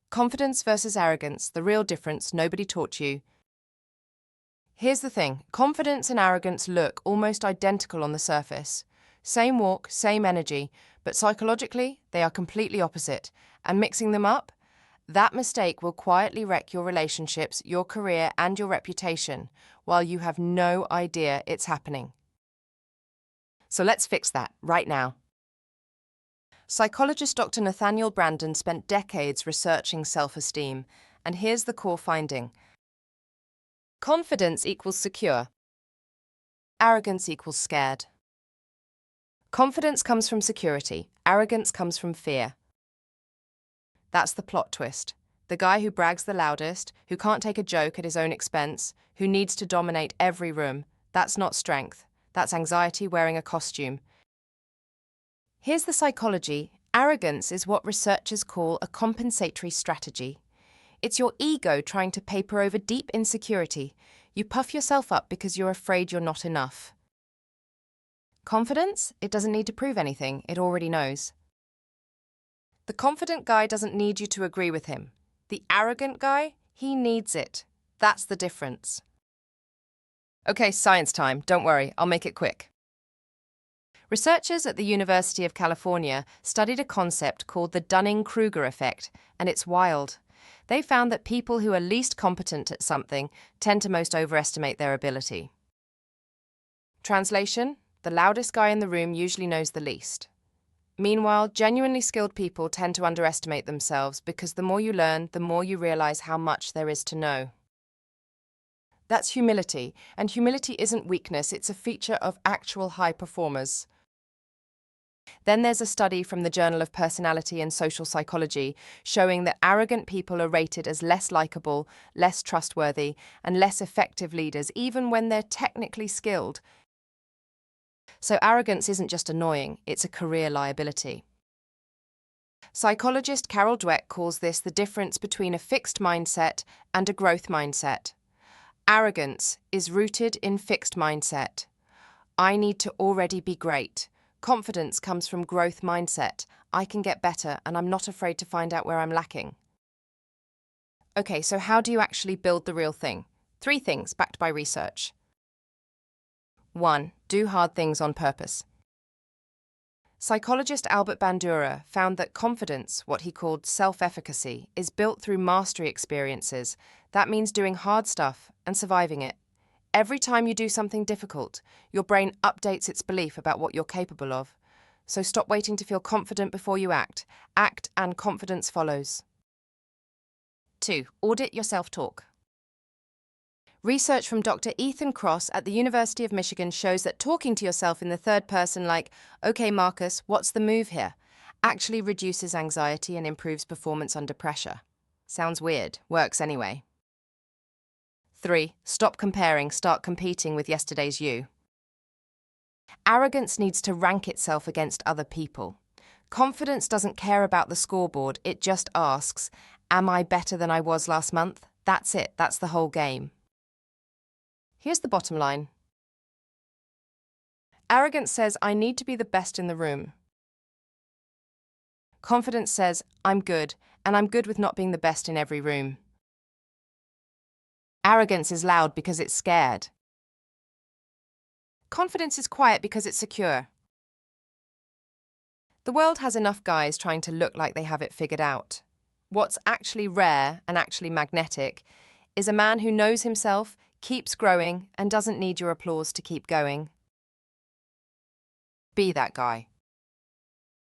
Confidence versus arrogance, the real difference nobody taught you. Here's the thing, confidence and arrogance look almost identical on the surface. Same walk, same energy, but psychologically, they are completely opposite. And mixing them up, that mistake will quietly wreck your relationships, your career, and your reputation, while you have no idea it's happening. So let's fix that right now. Psychologist Dr. Nathaniel Branden spent decades researching self-esteem, and here's the core finding. Confidence equals secure. Arrogance equals scared. Confidence comes from security. Arrogance comes from fear. That's the plot twist. The guy who brags the loudest, who can't take a joke at his own expense, who needs to dominate every room, that's not strength. That's anxiety wearing a costume. Here's the psychology. Arrogance is what researchers call a compensatory strategy. It's your ego trying to paper over deep insecurity. You puff yourself up because you're afraid you're not enough. Confidence? It doesn't need to prove anything. It already knows. The confident guy doesn't need you to agree with him. The arrogant guy, he needs it. That's the difference. Okay, science time. Don't worry, I'll make it quick. Researchers at the University of California studied a concept called the Dunning-Kruger effect, and it's wild. They found that people who are least competent at something tend to most overestimate their ability. Translation: the loudest guy in the room usually knows the least. Meanwhile, genuinely skilled people tend to underestimate themselves because the more you learn, the more you realize how much there is to know. That's humility, and humility isn't weakness, it's a feature of actual high performers. Then there's a study from the Journal of Personality and Social Psychology showing that arrogant people are rated as less likable, less trustworthy, and less effective leaders, even when they're technically skilled. So arrogance isn't just annoying, it's a career liability. Psychologist Carol Dweck calls this the difference between a fixed mindset and a growth mindset. Arrogance is rooted in fixed mindset. I need to already be great. Confidence comes from growth mindset. I can get better and I'm not afraid to find out where I'm lacking. Okay, so how do you actually build the real thing? 3 things backed by research. 1. Do hard things on purpose. Psychologist Albert Bandura found that confidence, what he called self-efficacy, is built through mastery experiences. That means doing hard stuff and surviving it. Every time you do something difficult, your brain updates its belief about what you're capable of. So stop waiting to feel confident before you act. Act and confidence follows. 2. Audit your self-talk. Research from Dr. Ethan Cross at the University of Michigan shows that talking to yourself in the third person like, "Okay, Marcus, what's the move here?" actually reduces anxiety and improves performance under pressure. Sounds weird, works anyway. 3. Stop comparing, start competing with yesterday's you. Arrogance needs to rank itself against other people. Confidence doesn't care about the scoreboard, it just asks, am I better than I was last month? That's it, that's the whole game. Here's the bottom line. Arrogance says, I need to be the best in the room. Confidence says, I'm good, and I'm good with not being the best in every room. Arrogance is loud because it's scared. Confidence is quiet because it's secure. The world has enough guys trying to look like they have it figured out. What's actually rare and actually magnetic is a man who knows himself, keeps growing, and doesn't need your applause to keep going. Be that guy.